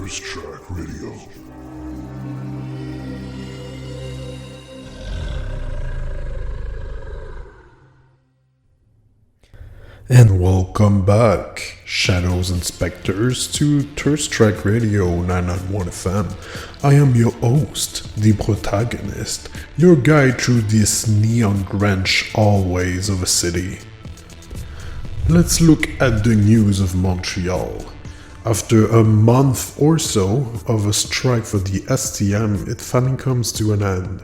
Tourist Track Radio. And welcome back, Shadows Inspectors, to Tourist Track Radio 991 FM. I am your host, the protagonist, your guide through this neon-drenched hallways of a city. Let's look at the news of Montreal. After a month or so of a strike for the STM, it finally comes to an end.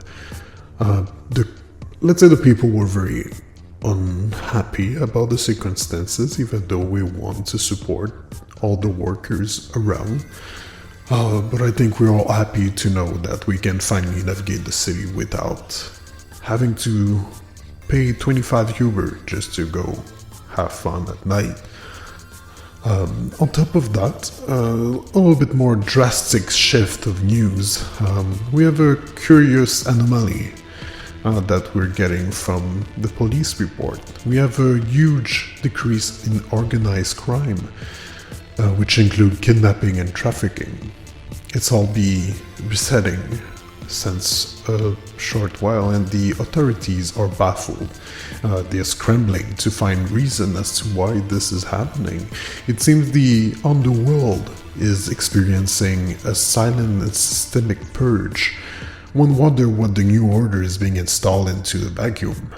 Let's say the people were very unhappy about the circumstances, even though we want to support all the workers around. But I think we're all happy to know that we can finally navigate the city without having to pay 25 Uber just to go have fun at night. On top of that, a little bit more drastic shift of news. We have a curious anomaly that we're getting from the police report. We have a huge decrease in organized crime, which include kidnapping and trafficking. It's all be resetting since a short while, and the authorities are baffled. They're scrambling to find reason as to why this is happening. It seems the underworld is experiencing a silent and systemic purge. One wonder what the new order is being installed into the vacuum.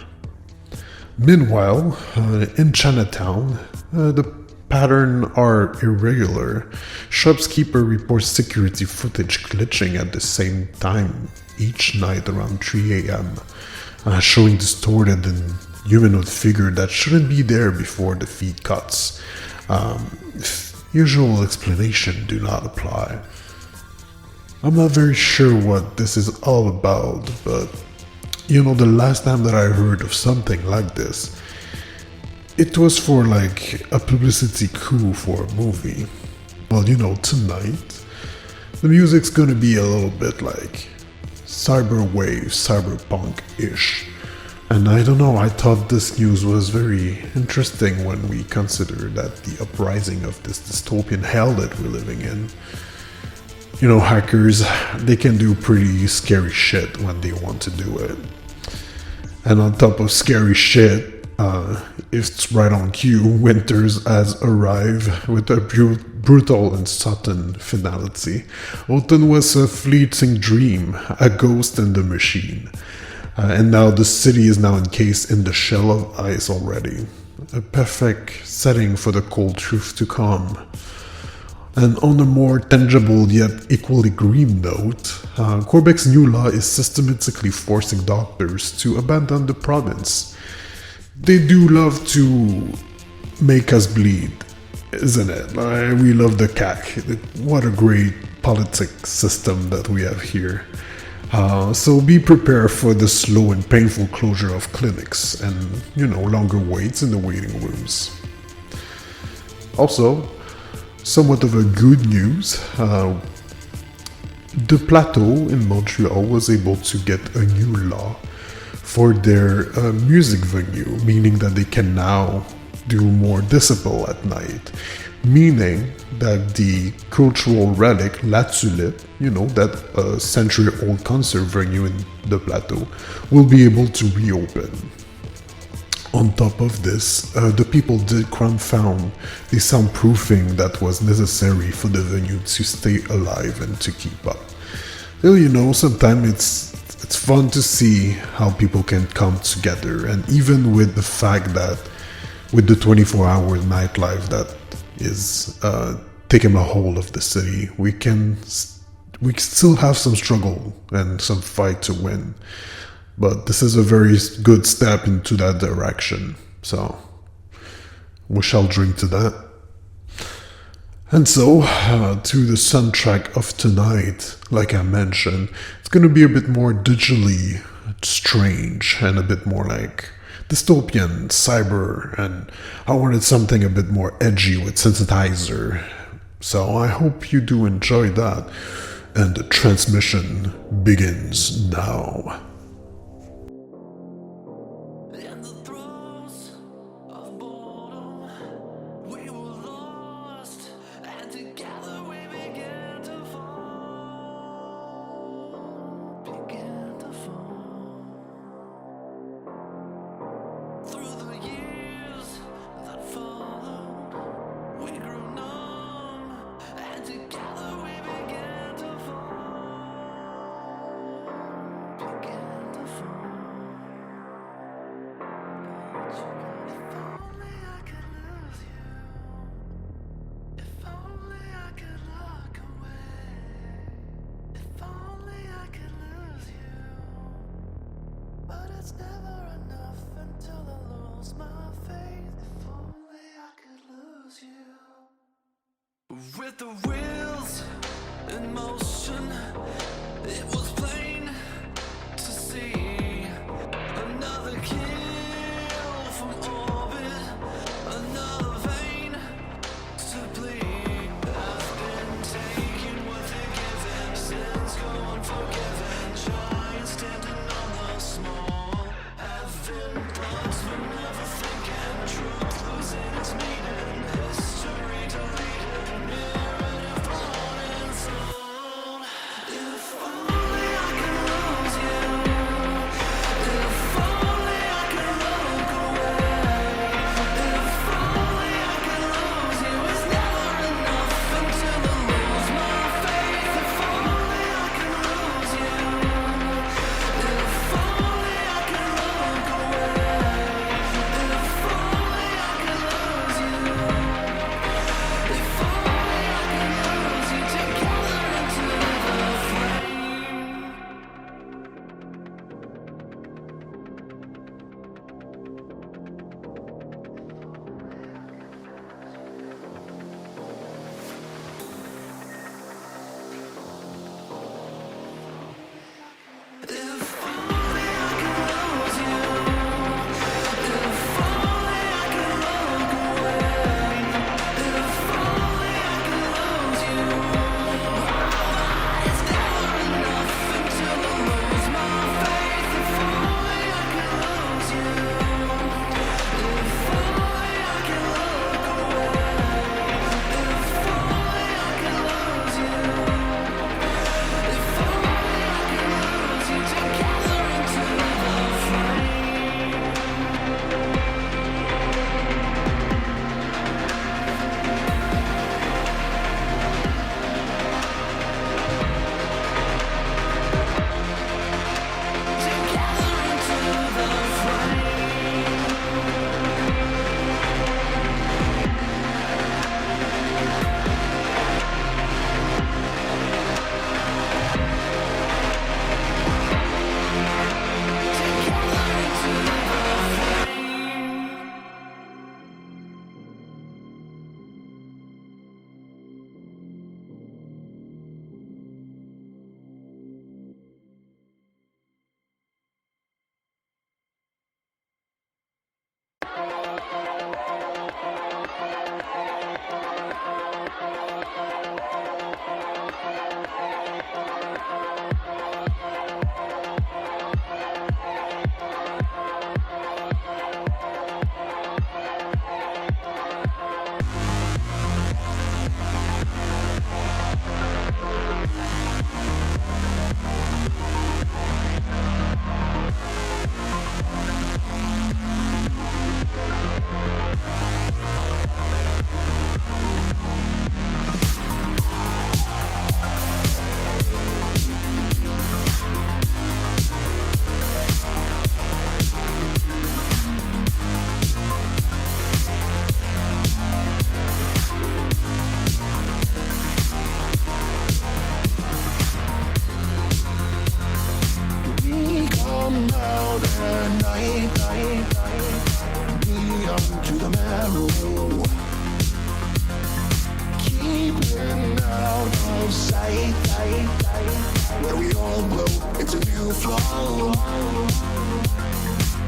Meanwhile, in Chinatown, the patterns are irregular. Shopkeeper reports security footage glitching at the same time each night around 3 a.m., showing distorted and humanoid figure that shouldn't be there before the feed cuts. Usual explanation do not apply. I'm not very sure what this is all about, but the last time that I heard of something like this, it was for like a publicity coup for a movie. Well, tonight, the music's gonna be a little bit like cyberwave, cyberpunk-ish. And I don't know, I thought this news was very interesting when we consider that the uprising of this dystopian hell that we're living in. Hackers, they can do pretty scary shit when they want to do it. And on top of scary shit, if it's right on cue, Winters has arrived with a brutal and sudden finality. Autumn was a fleeting dream, a ghost in the machine. And now the city is now encased in the shell of ice already. A perfect setting for the cold truth to come. And on a more tangible yet equally grim note, Quebec's new law is systematically forcing doctors to abandon the province. They do love to make us bleed, isn't it? We love the CAQ. What a great politic system that we have here. So be prepared for the slow and painful closure of clinics and, longer waits in the waiting rooms. Also, somewhat of a good news, the Plateau in Montreal was able to get a new law for their music venue, meaning that they can now do more decibel at night, meaning that the cultural relic La Tulipe, that century-old concert venue in the Plateau, will be able to reopen. On top of this, the people did crowdfund the soundproofing that was necessary for the venue to stay alive and to keep up. Well, sometimes it's fun to see how people can come together, and even with the fact that with the 24-hour nightlife that is taking a hold of the city, we still have some struggle and some fight to win. But this is a very good step into that direction, so we shall drink to that. And so, to the soundtrack of tonight, like I mentioned, it's gonna be a bit more digitally strange and a bit more like dystopian, cyber, and I wanted something a bit more edgy with synthesizer. So I hope you do enjoy that, and the transmission begins now. Together we began to With the wheels in motion, it was plain to see. Another kill from orbit, another vein to bleed. I've been taking what they're given, sins go unforgiven. Giants standing on the small, having thoughts but never thinking. Truth losing its meaning, history deleted, mirrored and bought and sold. If only I could lose you, if only I could look away, if only I could lose you. It's never enough until I lose my faith. If only I could lose you, if only I could look away, if only I could lose you, if only I could lose you together into the flame. If only I could lose you, if only I could look away, if only I could lose you. It's never enough until I lose my faith. If only I could lose you, if only I could look away, if only I could lose you, if only I could lose you together into the flame. Together into the flame. Together into the flame. We come out at night, beyond to the marrow, keeping out of sight, where we all glow into new flow.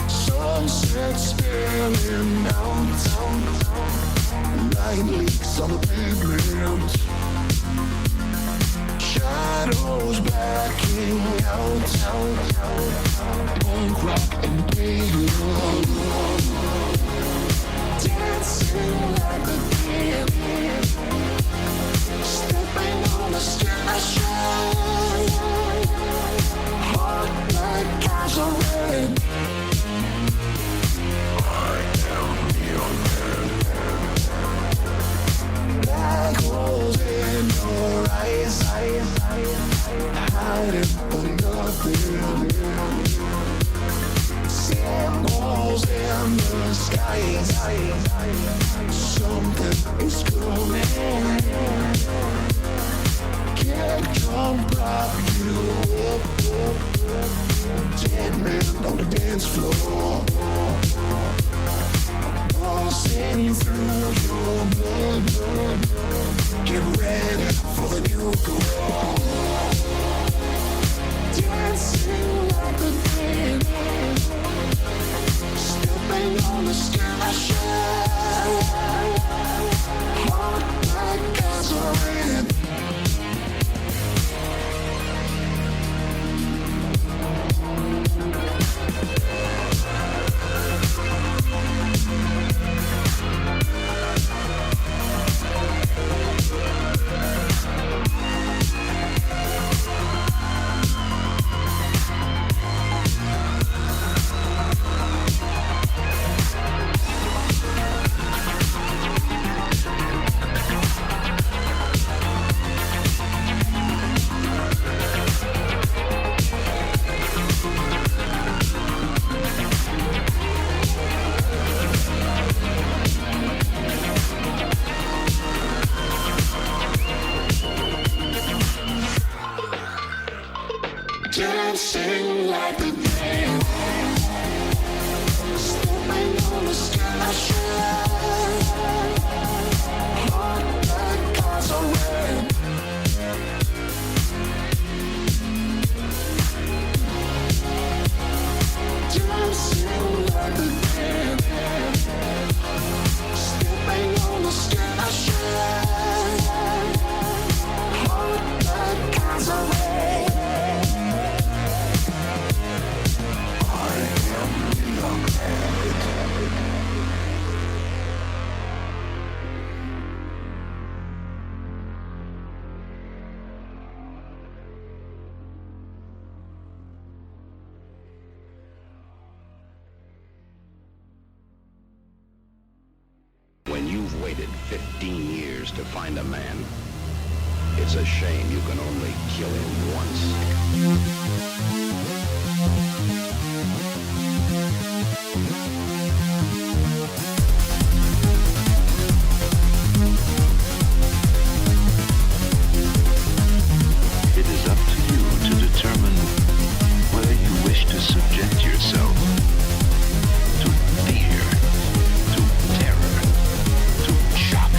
Sunset spilling out, light leaks on the pavement, shadows blacking out, punk rock and pagan, dancing like a kid, stepping on the stage, heart like gasoline. I am neon man, black holes in your eyes, hiding for nothing. Symbols in the skies, something is coming. Can't come prop you up, dead man on the dance floor, pulsing through your blood. Get ready. dancing like the dead, stepping on the skin I shed. Heart that clouds are red. Dancing like the dead, stepping on the skin I shed. Heart that clouds are red. I am When you've waited 15 years to find a man, it's a shame you can only kill him once. It is up to you to determine whether you wish to subject yourself to fear, to terror, to shock.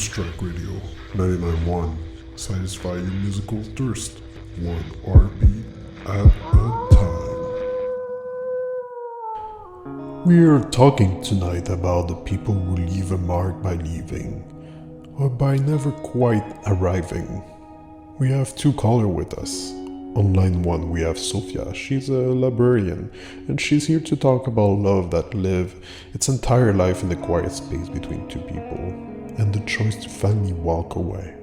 Strike Radio 99.1. Satisfy your musical thirst, one heartbeat at a time. We are talking tonight about the people who leave a mark by leaving, or by never quite arriving. We have two callers with us. On line one, we have Sofia. She's a librarian, and she's here to talk about love that live its entire life in the quiet space between two people, and the choice to finally walk away.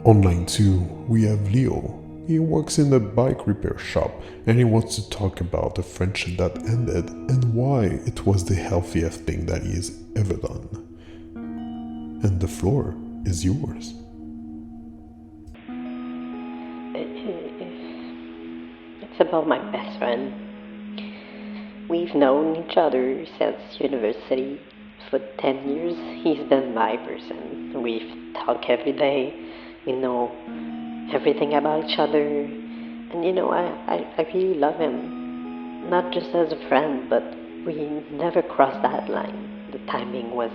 On line two, we have Leo. He works in a bike repair shop, and he wants to talk about the friendship that ended and why it was the healthiest thing that he has ever done. And the floor is yours. It's about my best friend. We've known each other since university. For 10 years, he's been my person. We've talked every day. We know everything about each other. And I really love him. Not just as a friend, but we never crossed that line. The timing was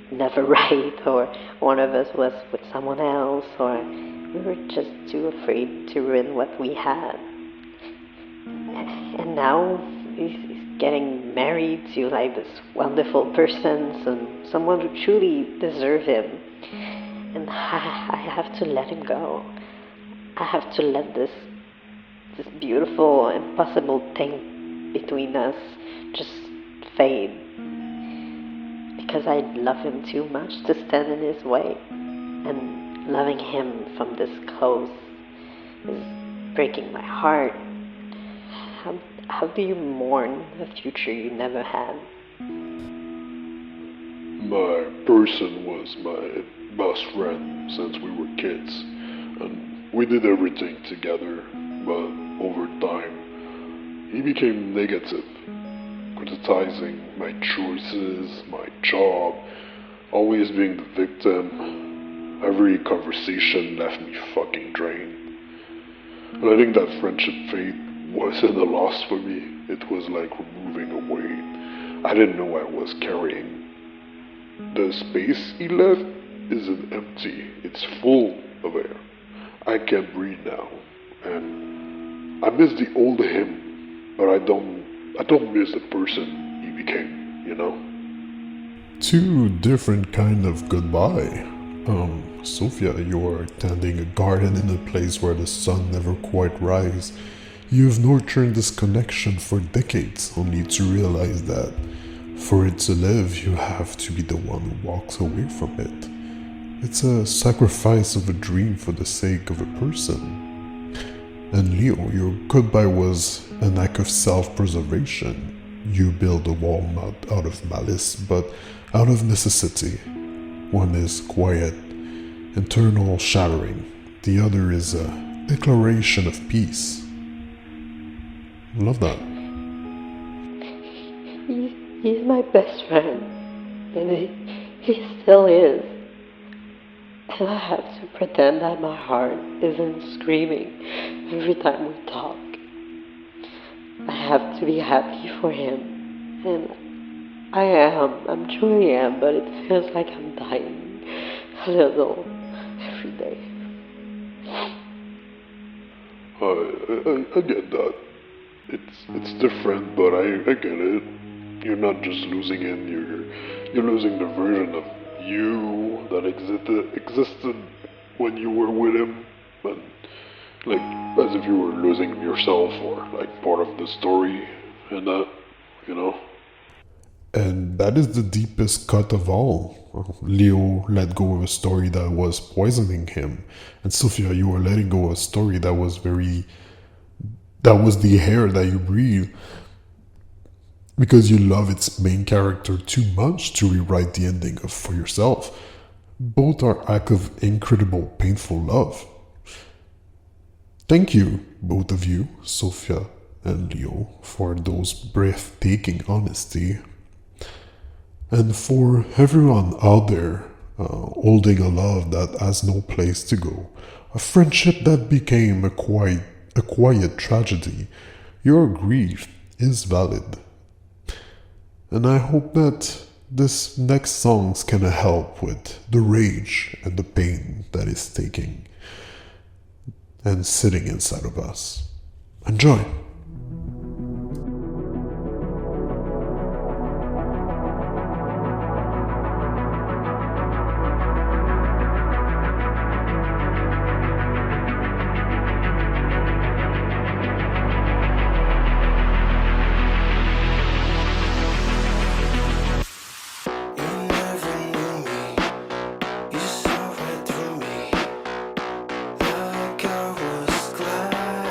never right, or one of us was with someone else, or we were just too afraid to ruin what we had. And now he's getting married to this wonderful person, someone who truly deserves him. And I have to let him go. I have to let this beautiful, impossible thing between us just fade. Because I love him too much to stand in his way. And loving him from this close is breaking my heart. How do you mourn a future you never had? My person was my best friend since we were kids, and we did everything together, but over time, he became negative, criticizing my choices, my job, always being the victim. Every conversation left me fucking drained. And I think that friendship fade wasn't a loss for me. It was like removing a weight I didn't know I was carrying. The space he left isn't empty. It's full of air. I can't breathe now. And I miss the old him, but I don't miss the person he became, Two different kind of goodbye. Sofia, you are tending a garden in a place where the sun never quite rises. You've nurtured this connection for decades, only to realize that for it to live, you have to be the one who walks away from it. It's a sacrifice of a dream for the sake of a person. And Leo, your goodbye was an act of self-preservation. You build a wall not out of malice, but out of necessity. One is quiet, internal shattering. The other is a declaration of peace. Love that. He's my best friend, and he still is. And I have to pretend that my heart isn't screaming every time we talk. I have to be happy for him, and I truly am, but it feels like I'm dying a little every day. I get that. It's different, but I get it. You're not just losing him, you're losing the version of you that existed when you were with him, but as if you were losing yourself or part of the story, and And that is the deepest cut of all. Leo let go of a story that was poisoning him, and Sofia, you were letting go of a story that was the air that you breathe, because you love its main character too much to rewrite the ending for yourself. Both are acts of incredible, painful love. Thank you, both of you, Sofia and Leo, for those breathtaking honesty. And for everyone out there holding a love that has no place to go, a friendship that became a quiet tragedy, your grief is valid. And I hope that this next song's gonna help with the rage and the pain that is taking and sitting inside of us. Enjoy! You never knew me. You saw right through me, like I was glass.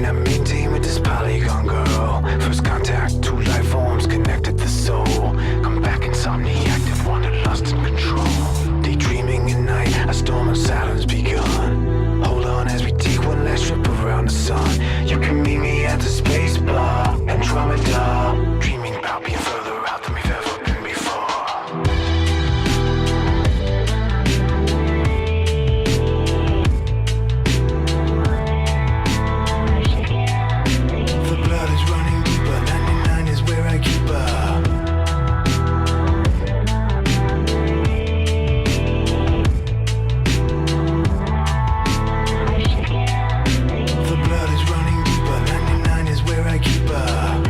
line I maintain with this polygon girl. First contact, two life forms connected the soul. Come back insomniac, that wanderlust and control. Daydreaming at night, a storm on Saturn's begun. Hold on as we take one last trip around the sun. You can meet me at the space bar, Andromeda. Dreaming about being further out than we've ever been before. The blood is running deeper, 99 is where I keep her. The blood is running deeper, 99 is where I keep her.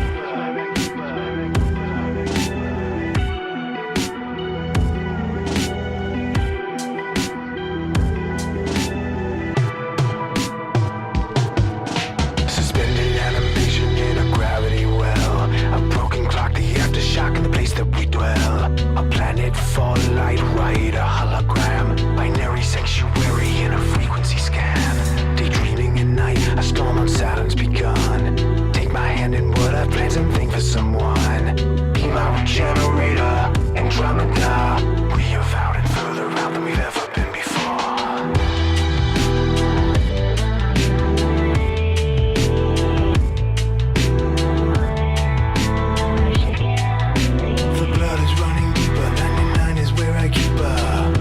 Suspended animation in a gravity well. A broken clock, the aftershock in the place that we dwell. A planet for light, right, a hologram. Binary sanctuary in a frequency scan. Daydreaming at night, a storm on Saturn's begun. Take my hand in what I've planned and think for someone. Be my regenerator, Andromeda. We have out and further out than we've ever been before. The blood is running deeper, 99 is where I keep her.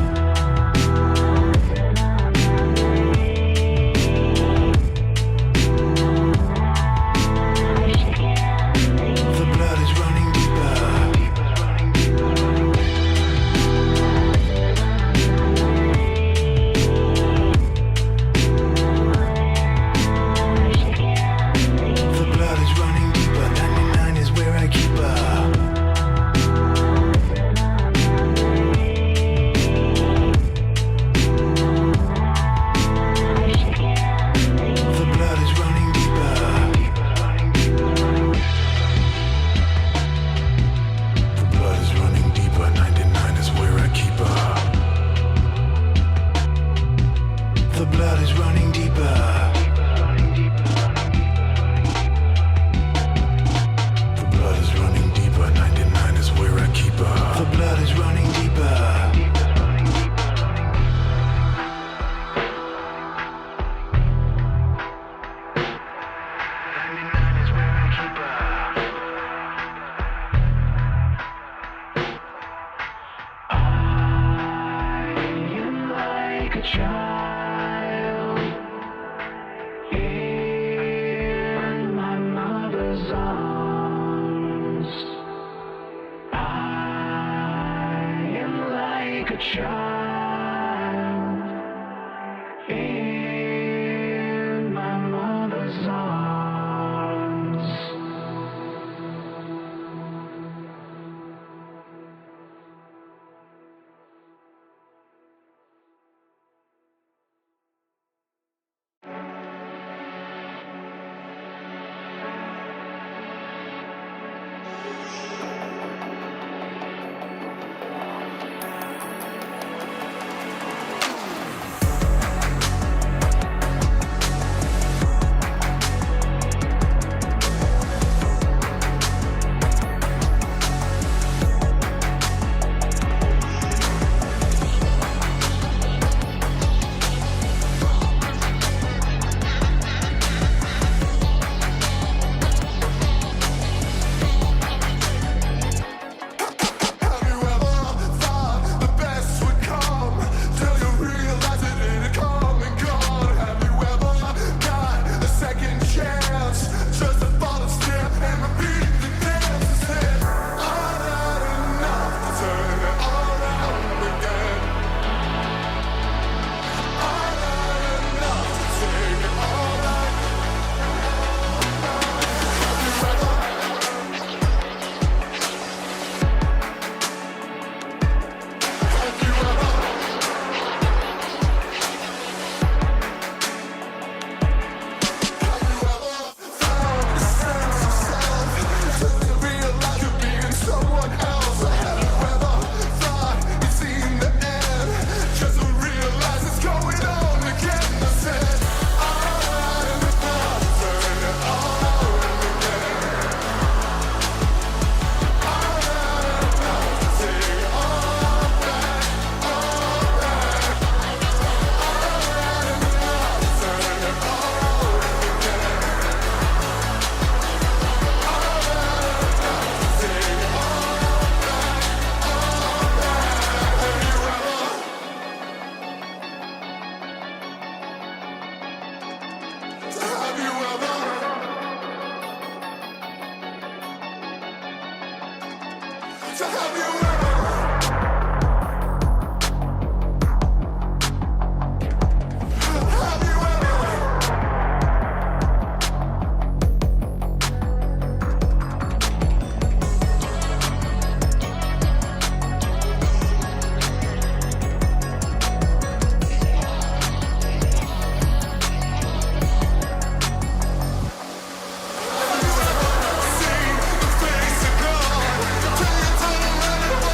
The blood is running deeper. The blood is running deeper, 99 is where I keep her. The blood is running deeper. The blood is running deeper, 99 is where I keep her. The blood is running deeper. The blood is running deeper, 99 is where I keep her. The blood is running deeper. Like a child in my mother's arms. I am like a child in my mother's arms. Face of God, till you turn around and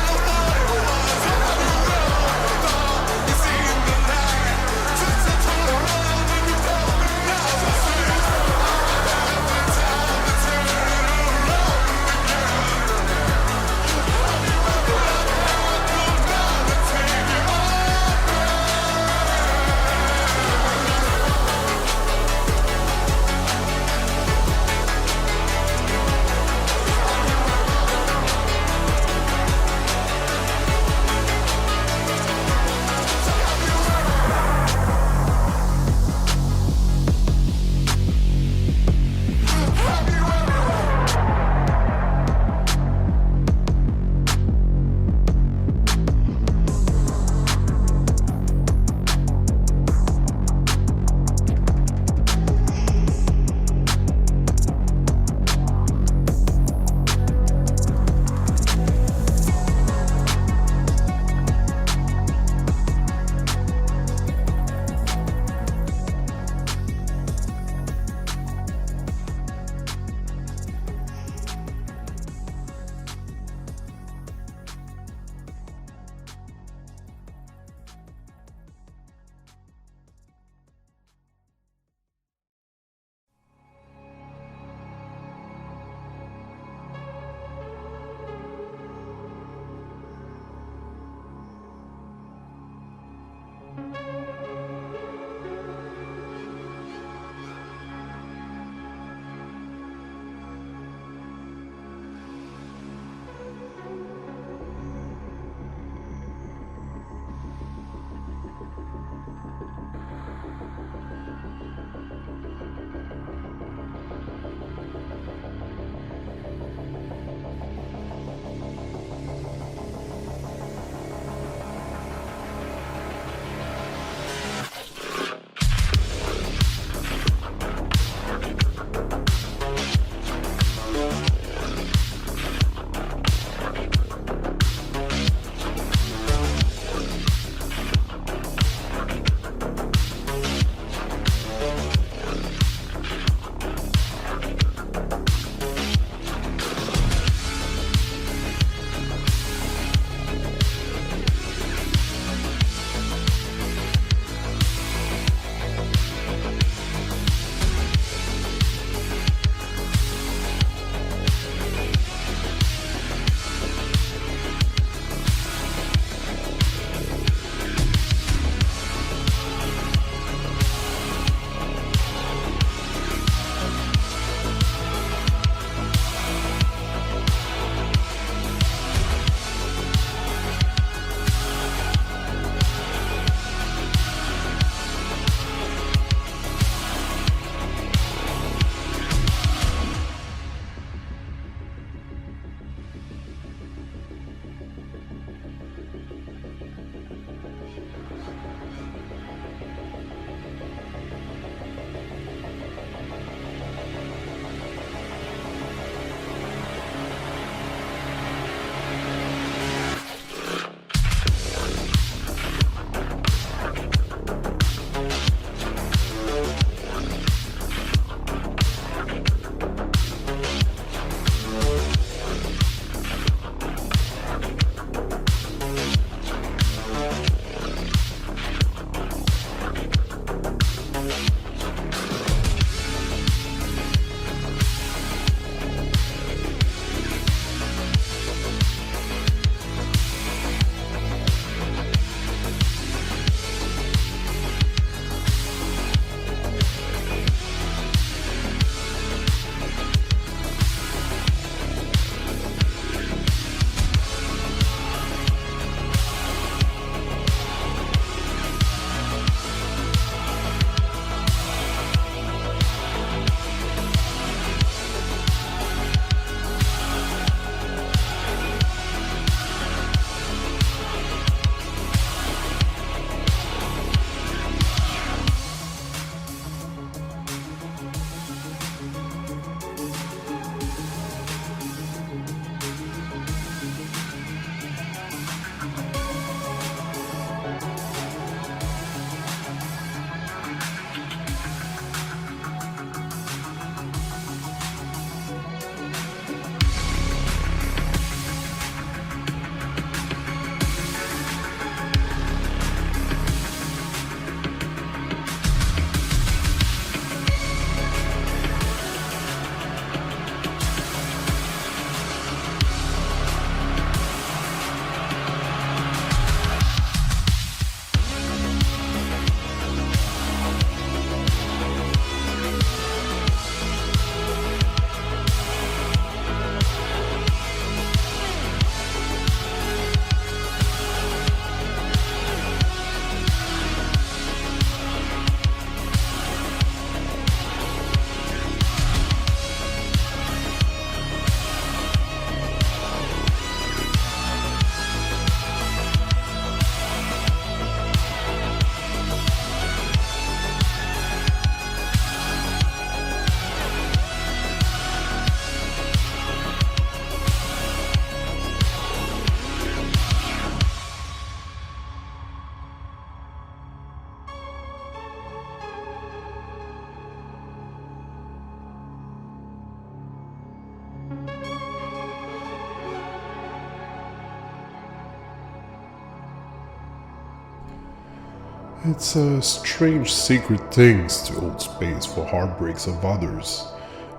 It's a strange sacred things to hold space for heartbreaks of others,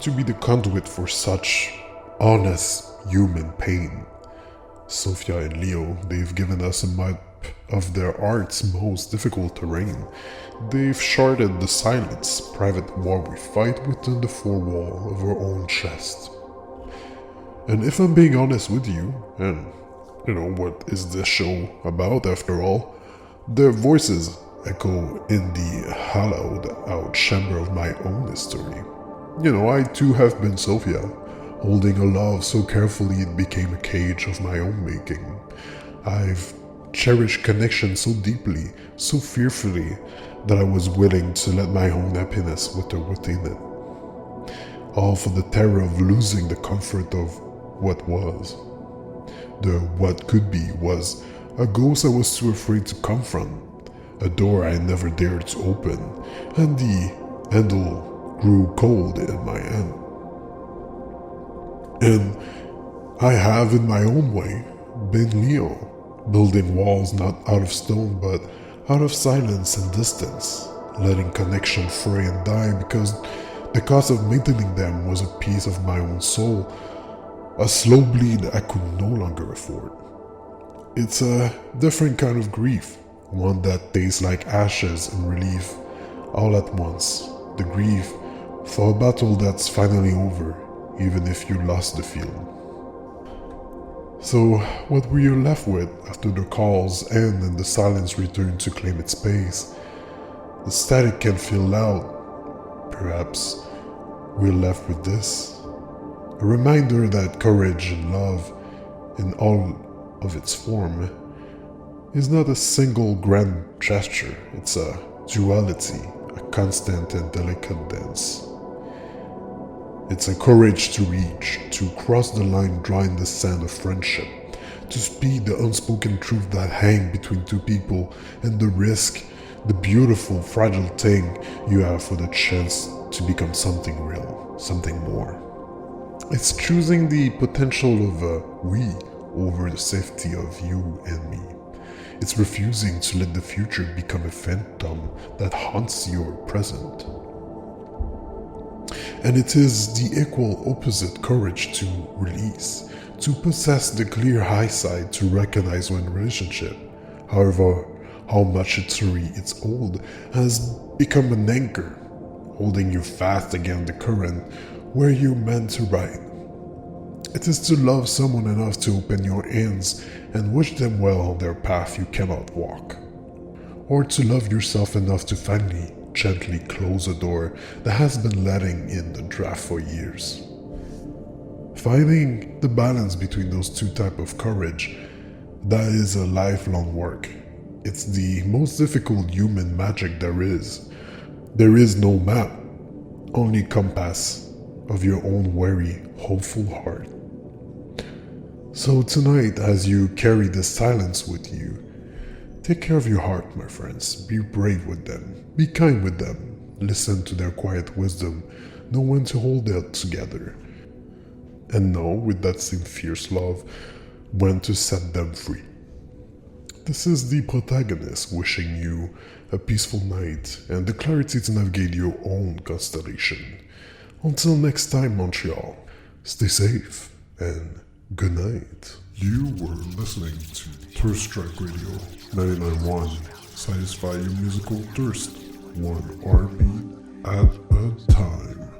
to be the conduit for such honest human pain. Sofia and Leo, they've given us a map of their art's most difficult terrain. They've charted the silence, private war we fight within the four wall of our own chest. And if I'm being honest with you, and what is this show about after all, their voices echo in the hollowed out chamber of my own history. I too have been Sophia, holding a love so carefully it became a cage of my own making. I've cherished connection so deeply, so fearfully, that I was willing to let my own happiness wither within it. All for the terror of losing the comfort of what was. The what could be was a ghost I was too afraid to confront, a door I never dared to open, and the handle grew cold in my hand. And I have, in my own way, been Leo, building walls not out of stone but out of silence and distance, letting connection fray and die because the cost of maintaining them was a piece of my own soul, a slow bleed I could no longer afford. It's a different kind of grief, one that tastes like ashes and relief all at once, the grief for a battle that's finally over, even if you lost the field. So, what were you left with after the calls end and the silence returned to claim its space? The static can feel loud. Perhaps we're left with this. A reminder that courage and love, in all of its form, is not a single grand gesture. It's a duality, a constant and delicate dance. It's a courage to reach, to cross the line drawing the sand of friendship, to speak the unspoken truth that hang between two people, and the risk, the beautiful, fragile thing you have for the chance to become something real, something more. It's choosing the potential of a we over the safety of you and me. It's refusing to let the future become a phantom that haunts your present. And it is the equal opposite courage to release, to possess the clear eyesight to recognize when relationship, however how much it's old, has become an anchor, holding you fast against the current where you're meant to ride. It is to love someone enough to open your hands and wish them well on their path you cannot walk. Or to love yourself enough to finally gently close a door that has been letting in the draft for years. Finding the balance between those two types of courage, that is a lifelong work. It's the most difficult human magic there is. There is no map, only compass of your own wary, hopeful heart. So tonight, as you carry this silence with you, take care of your heart, my friends. Be brave with them. Be kind with them. Listen to their quiet wisdom. Know when to hold it together. And know, with that same fierce love, when to set them free. This is the protagonist wishing you a peaceful night and the clarity to navigate your own constellation. Until next time, Montreal, stay safe and good night. You were listening to Thirst Strike Radio 99.1. Satisfy your musical thirst, one heartbeat at a time.